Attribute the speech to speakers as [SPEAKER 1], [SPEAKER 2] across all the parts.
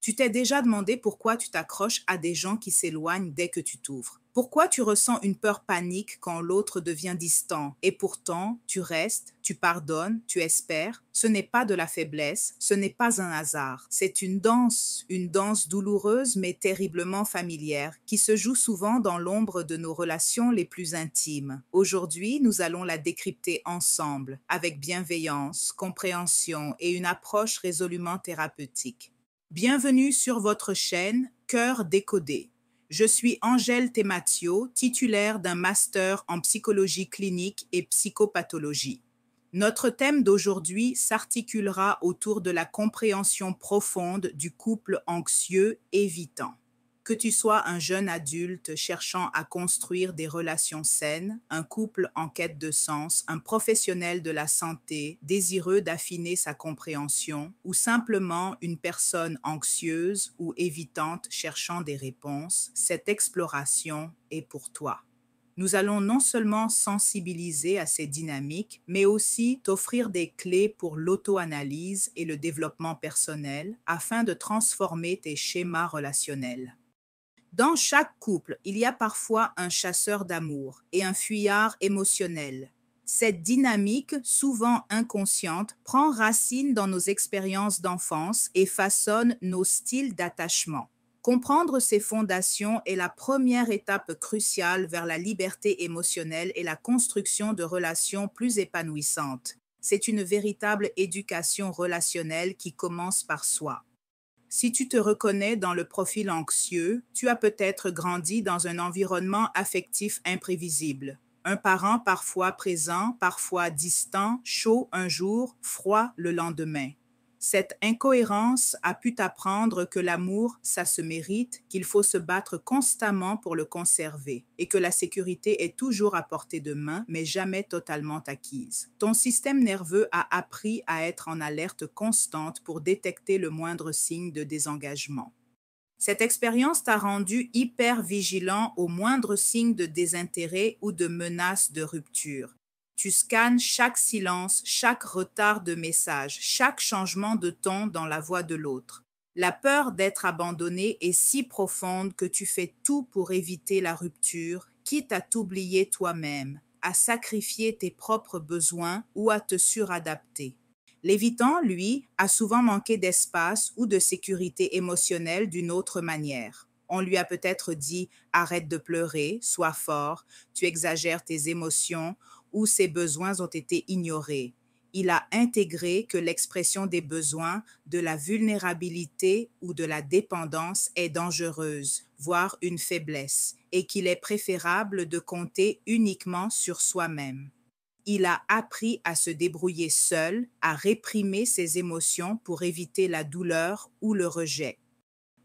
[SPEAKER 1] Tu t'es déjà demandé pourquoi tu t'accroches à des gens qui s'éloignent dès que tu t'ouvres. Pourquoi tu ressens une peur panique quand l'autre devient distant et pourtant tu restes, tu pardonnes, tu espères. Ce n'est pas de la faiblesse, ce n'est pas un hasard. C'est une danse douloureuse mais terriblement familière qui se joue souvent dans l'ombre de nos relations les plus intimes. Aujourd'hui, nous allons la décrypter ensemble avec bienveillance, compréhension et une approche résolument thérapeutique. Bienvenue sur votre chaîne Cœur décodé. Je suis Angèle Tematio, titulaire d'un master en psychologie clinique et psychopathologie. Notre thème d'aujourd'hui s'articulera autour de la compréhension profonde du couple anxieux évitant. Que tu sois un jeune adulte cherchant à construire des relations saines, un couple en quête de sens, un professionnel de la santé désireux d'affiner sa compréhension, ou simplement une personne anxieuse ou évitante cherchant des réponses, cette exploration est pour toi. Nous allons non seulement sensibiliser à ces dynamiques, mais aussi t'offrir des clés pour l'auto-analyse et le développement personnel afin de transformer tes schémas relationnels. Dans chaque couple, il y a parfois un chasseur d'amour et un fuyard émotionnel. Cette dynamique, souvent inconsciente, prend racine dans nos expériences d'enfance et façonne nos styles d'attachement. Comprendre ces fondations est la première étape cruciale vers la liberté émotionnelle et la construction de relations plus épanouissantes. C'est une véritable éducation relationnelle qui commence par soi. Si tu te reconnais dans le profil anxieux, tu as peut-être grandi dans un environnement affectif imprévisible. Un parent parfois présent, parfois distant, chaud un jour, froid le lendemain. Cette incohérence a pu t'apprendre que l'amour, ça se mérite, qu'il faut se battre constamment pour le conserver et que la sécurité est toujours à portée de main, mais jamais totalement acquise. Ton système nerveux a appris à être en alerte constante pour détecter le moindre signe de désengagement. Cette expérience t'a rendu hyper vigilant au moindre signe de désintérêt ou de menace de rupture. Tu scannes chaque silence, chaque retard de message, chaque changement de ton dans la voix de l'autre. La peur d'être abandonné est si profonde que tu fais tout pour éviter la rupture, quitte à t'oublier toi-même, à sacrifier tes propres besoins ou à te suradapter. L'évitant, lui, a souvent manqué d'espace ou de sécurité émotionnelle d'une autre manière. On lui a peut-être dit arrête de pleurer, sois fort, tu exagères tes émotions ou ses besoins ont été ignorés. Il a intégré que l'expression des besoins, de la vulnérabilité ou de la dépendance est dangereuse, voire une faiblesse, et qu'il est préférable de compter uniquement sur soi-même. Il a appris à se débrouiller seul, à réprimer ses émotions pour éviter la douleur ou le rejet.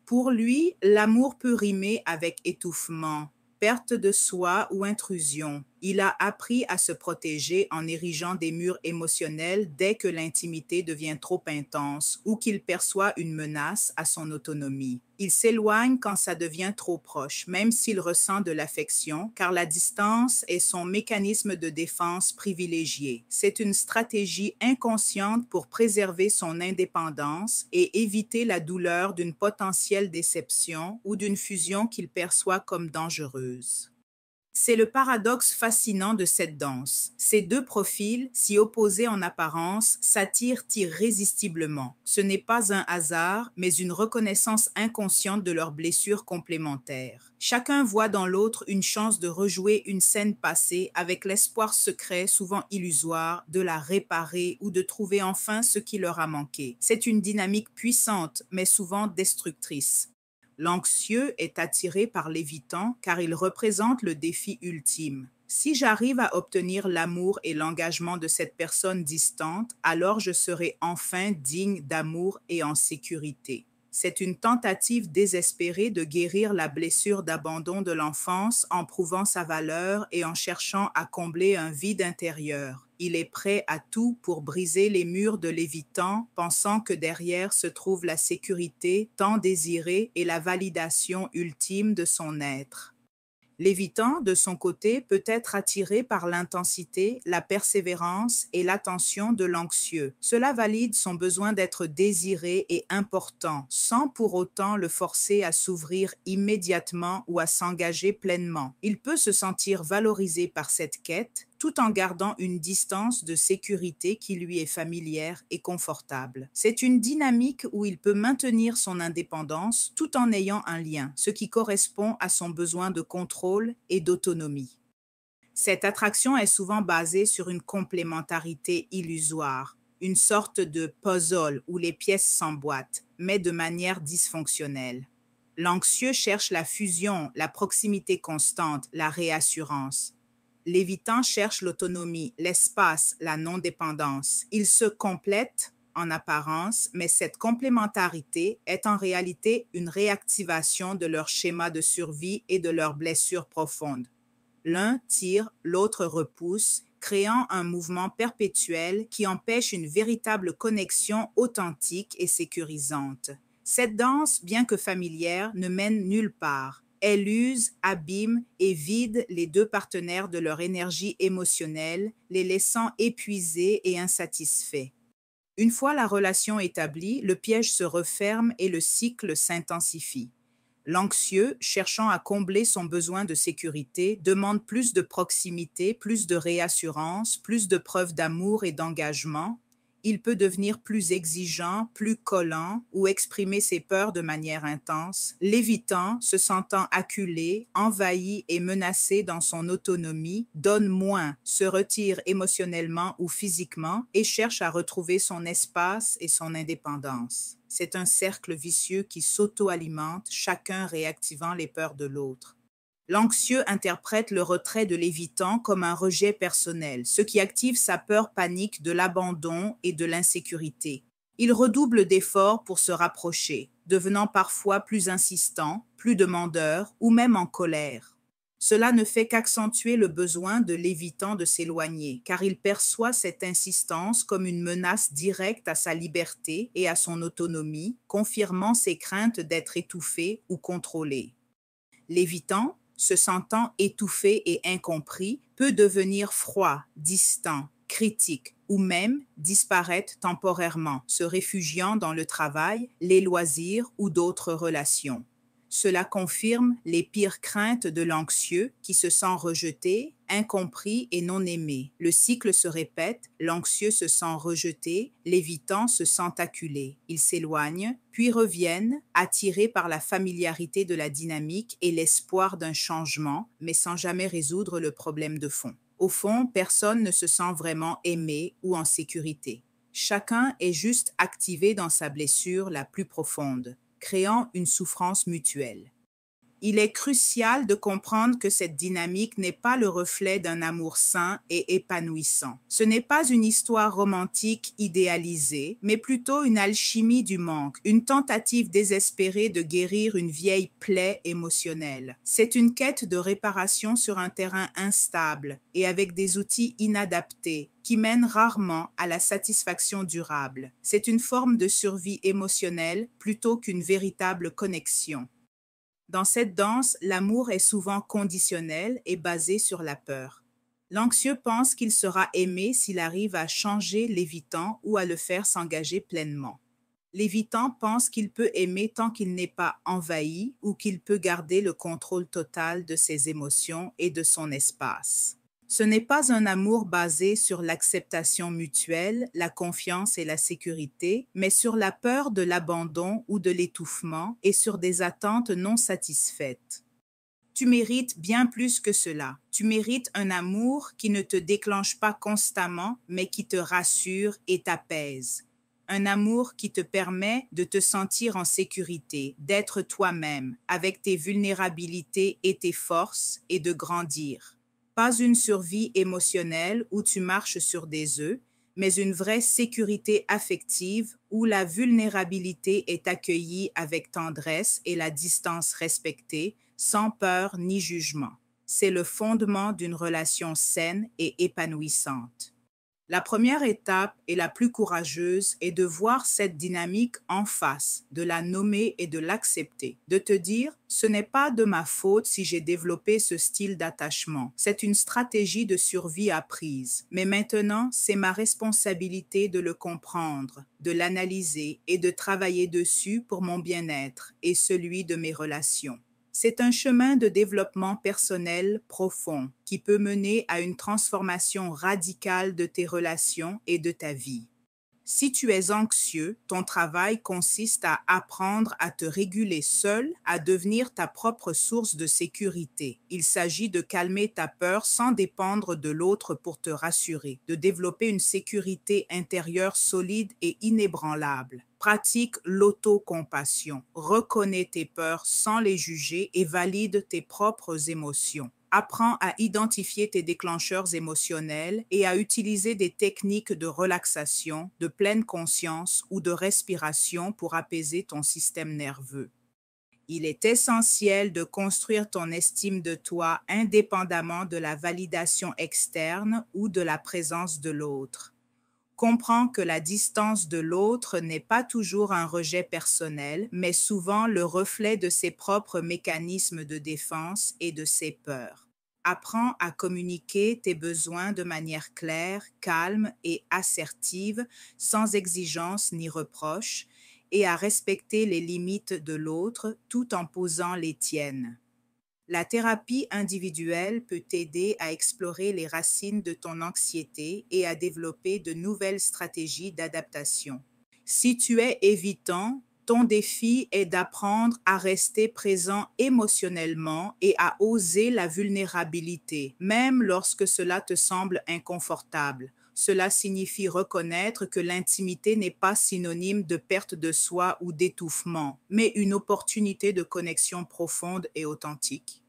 [SPEAKER 1] Pour lui, l'amour peut rimer avec étouffement, perte de soi ou intrusion. Il a appris à se protéger en érigeant des murs émotionnels dès que l'intimité devient trop intense ou qu'il perçoit une menace à son autonomie. Il s'éloigne quand ça devient trop proche, même s'il ressent de l'affection, car la distance est son mécanisme de défense privilégié. C'est une stratégie inconsciente pour préserver son indépendance et éviter la douleur d'une potentielle déception ou d'une fusion qu'il perçoit comme dangereuse. C'est le paradoxe fascinant de cette danse. Ces deux profils, si opposés en apparence, s'attirent irrésistiblement. Ce n'est pas un hasard, mais une reconnaissance inconsciente de leurs blessures complémentaires. Chacun voit dans l'autre une chance de rejouer une scène passée avec l'espoir secret, souvent illusoire, de la réparer ou de trouver enfin ce qui leur a manqué. C'est une dynamique puissante, mais souvent destructrice. L'anxieux est attiré par l'évitant car il représente le défi ultime. Si j'arrive à obtenir l'amour et l'engagement de cette personne distante, alors je serai enfin digne d'amour et en sécurité. C'est une tentative désespérée de guérir la blessure d'abandon de l'enfance en prouvant sa valeur et en cherchant à combler un vide intérieur. Il est prêt à tout pour briser les murs de l'évitant, pensant que derrière se trouve la sécurité tant désirée et la validation ultime de son être. L'évitant, de son côté, peut être attiré par l'intensité, la persévérance et l'attention de l'anxieux. Cela valide son besoin d'être désiré et important, sans pour autant le forcer à s'ouvrir immédiatement ou à s'engager pleinement. Il peut se sentir valorisé par cette quête, tout en gardant une distance de sécurité qui lui est familière et confortable. C'est une dynamique où il peut maintenir son indépendance tout en ayant un lien, ce qui correspond à son besoin de contrôle et d'autonomie. Cette attraction est souvent basée sur une complémentarité illusoire, une sorte de puzzle où les pièces s'emboîtent, mais de manière dysfonctionnelle. L'anxieux cherche la fusion, la proximité constante, la réassurance. L'évitant cherche l'autonomie, l'espace, la non-dépendance. Ils se complètent en apparence, mais cette complémentarité est en réalité une réactivation de leur schéma de survie et de leurs blessures profondes. L'un tire, l'autre repousse, créant un mouvement perpétuel qui empêche une véritable connexion authentique et sécurisante. Cette danse, bien que familière, ne mène nulle part. Elle use, abîme et vide les deux partenaires de leur énergie émotionnelle, les laissant épuisés et insatisfaits. Une fois la relation établie, le piège se referme et le cycle s'intensifie. L'anxieux, cherchant à combler son besoin de sécurité, demande plus de proximité, plus de réassurance, plus de preuves d'amour et d'engagement. Il peut devenir plus exigeant, plus collant ou exprimer ses peurs de manière intense. L'évitant, se sentant acculé, envahi et menacé dans son autonomie, donne moins, se retire émotionnellement ou physiquement et cherche à retrouver son espace et son indépendance. C'est un cercle vicieux qui s'auto-alimente, chacun réactivant les peurs de l'autre. L'anxieux interprète le retrait de l'évitant comme un rejet personnel, ce qui active sa peur panique de l'abandon et de l'insécurité. Il redouble d'efforts pour se rapprocher, devenant parfois plus insistant, plus demandeur ou même en colère. Cela ne fait qu'accentuer le besoin de l'évitant de s'éloigner, car il perçoit cette insistance comme une menace directe à sa liberté et à son autonomie, confirmant ses craintes d'être étouffé ou contrôlé. L'évitant, se sentant étouffé et incompris, peut devenir froid, distant, critique ou même disparaître temporairement, se réfugiant dans le travail, les loisirs ou d'autres relations. Cela confirme les pires craintes de l'anxieux qui se sent rejeté, incompris et non aimé. Le cycle se répète, l'anxieux se sent rejeté, l'évitant se sent acculé. Ils s'éloignent, puis reviennent, attirés par la familiarité de la dynamique et l'espoir d'un changement, mais sans jamais résoudre le problème de fond. Au fond, personne ne se sent vraiment aimé ou en sécurité. Chacun est juste activé dans sa blessure la plus profonde, créant une souffrance mutuelle. Il est crucial de comprendre que cette dynamique n'est pas le reflet d'un amour sain et épanouissant. Ce n'est pas une histoire romantique idéalisée, mais plutôt une alchimie du manque, une tentative désespérée de guérir une vieille plaie émotionnelle. C'est une quête de réparation sur un terrain instable et avec des outils inadaptés qui mène rarement à la satisfaction durable. C'est une forme de survie émotionnelle plutôt qu'une véritable connexion. Dans cette danse, l'amour est souvent conditionnel et basé sur la peur. L'anxieux pense qu'il sera aimé s'il arrive à changer l'évitant ou à le faire s'engager pleinement. L'évitant pense qu'il peut aimer tant qu'il n'est pas envahi ou qu'il peut garder le contrôle total de ses émotions et de son espace. Ce n'est pas un amour basé sur l'acceptation mutuelle, la confiance et la sécurité, mais sur la peur de l'abandon ou de l'étouffement et sur des attentes non satisfaites. Tu mérites bien plus que cela. Tu mérites un amour qui ne te déclenche pas constamment, mais qui te rassure et t'apaise. Un amour qui te permet de te sentir en sécurité, d'être toi-même, avec tes vulnérabilités et tes forces, et de grandir. Pas une survie émotionnelle où tu marches sur des œufs, mais une vraie sécurité affective où la vulnérabilité est accueillie avec tendresse et la distance respectée, sans peur ni jugement. C'est le fondement d'une relation saine et épanouissante. La première étape et la plus courageuse est de voir cette dynamique en face, de la nommer et de l'accepter, de te dire ce n'est pas de ma faute si j'ai développé ce style d'attachement. C'est une stratégie de survie apprise. Mais maintenant, c'est ma responsabilité de le comprendre, de l'analyser et de travailler dessus pour mon bien-être et celui de mes relations. C'est un chemin de développement personnel profond qui peut mener à une transformation radicale de tes relations et de ta vie. Si tu es anxieux, ton travail consiste à apprendre à te réguler seul, à devenir ta propre source de sécurité. Il s'agit de calmer ta peur sans dépendre de l'autre pour te rassurer, de développer une sécurité intérieure solide et inébranlable. Pratique l'autocompassion, reconnais tes peurs sans les juger et valide tes propres émotions. Apprends à identifier tes déclencheurs émotionnels et à utiliser des techniques de relaxation, de pleine conscience ou de respiration pour apaiser ton système nerveux. Il est essentiel de construire ton estime de toi indépendamment de la validation externe ou de la présence de l'autre. Comprends que la distance de l'autre n'est pas toujours un rejet personnel, mais souvent le reflet de ses propres mécanismes de défense et de ses peurs. Apprends à communiquer tes besoins de manière claire, calme et assertive, sans exigence ni reproche, et à respecter les limites de l'autre tout en posant les tiennes. La thérapie individuelle peut t'aider à explorer les racines de ton anxiété et à développer de nouvelles stratégies d'adaptation. Si tu es évitant, ton défi est d'apprendre à rester présent émotionnellement et à oser la vulnérabilité, même lorsque cela te semble inconfortable. Cela signifie reconnaître que l'intimité n'est pas synonyme de perte de soi ou d'étouffement, mais une opportunité de connexion profonde et authentique.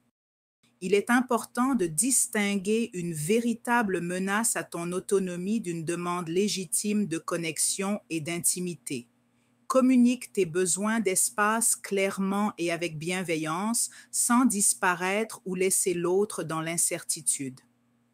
[SPEAKER 1] Il est important de distinguer une véritable menace à ton autonomie d'une demande légitime de connexion et d'intimité. Communique tes besoins d'espace clairement et avec bienveillance, sans disparaître ou laisser l'autre dans l'incertitude.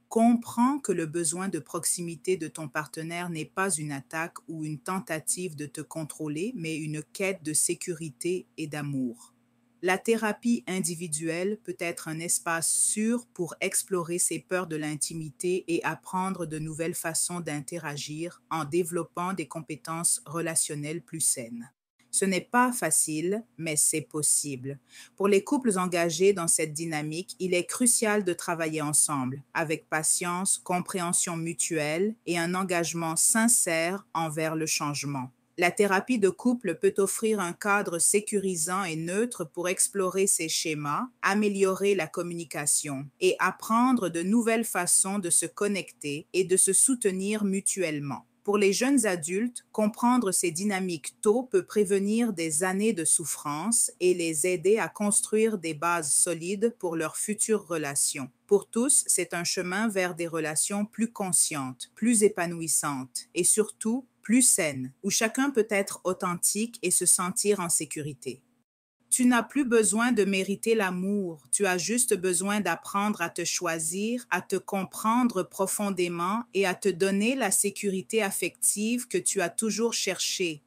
[SPEAKER 1] Comprends que le besoin de proximité de ton partenaire n'est pas une attaque ou une tentative de te contrôler, mais une quête de sécurité et d'amour. La thérapie individuelle peut être un espace sûr pour explorer ses peurs de l'intimité et apprendre de nouvelles façons d'interagir en développant des compétences relationnelles plus saines. Ce n'est pas facile, mais c'est possible. Pour les couples engagés dans cette dynamique, il est crucial de travailler ensemble, avec patience, compréhension mutuelle et un engagement sincère envers le changement. La thérapie de couple peut offrir un cadre sécurisant et neutre pour explorer ces schémas, améliorer la communication et apprendre de nouvelles façons de se connecter et de se soutenir mutuellement. Pour les jeunes adultes, comprendre ces dynamiques tôt peut prévenir des années de souffrance et les aider à construire des bases solides pour leurs futures relations. Pour tous, c'est un chemin vers des relations plus conscientes, plus épanouissantes et surtout plus saines, où chacun peut être authentique et se sentir en sécurité. Tu n'as plus besoin de mériter l'amour, tu as juste besoin d'apprendre à te choisir, à te comprendre profondément et à te donner la sécurité affective que tu as toujours cherchée.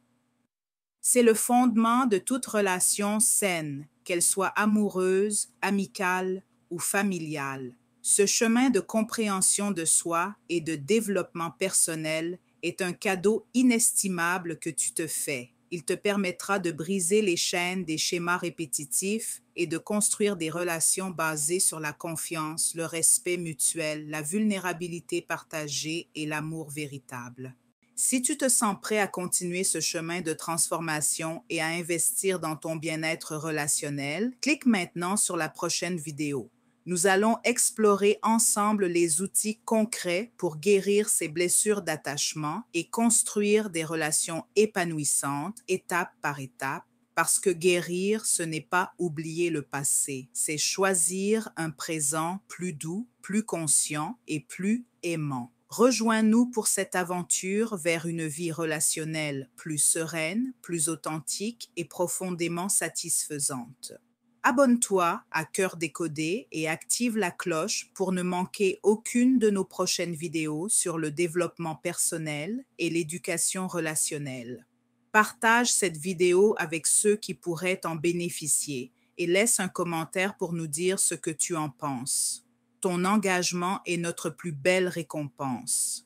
[SPEAKER 1] C'est le fondement de toute relation saine, qu'elle soit amoureuse, amicale ou familiale. Ce chemin de compréhension de soi et de développement personnel est un cadeau inestimable que tu te fais. Il te permettra de briser les chaînes des schémas répétitifs et de construire des relations basées sur la confiance, le respect mutuel, la vulnérabilité partagée et l'amour véritable. Si tu te sens prêt à continuer ce chemin de transformation et à investir dans ton bien-être relationnel, clique maintenant sur la prochaine vidéo. Nous allons explorer ensemble les outils concrets pour guérir ces blessures d'attachement et construire des relations épanouissantes étape par étape, parce que guérir, ce n'est pas oublier le passé, c'est choisir un présent plus doux, plus conscient et plus aimant. Rejoins-nous pour cette aventure vers une vie relationnelle plus sereine, plus authentique et profondément satisfaisante. Abonne-toi à Cœur décodé et active la cloche pour ne manquer aucune de nos prochaines vidéos sur le développement personnel et l'éducation relationnelle. Partage cette vidéo avec ceux qui pourraient en bénéficier et laisse un commentaire pour nous dire ce que tu en penses. Ton engagement est notre plus belle récompense.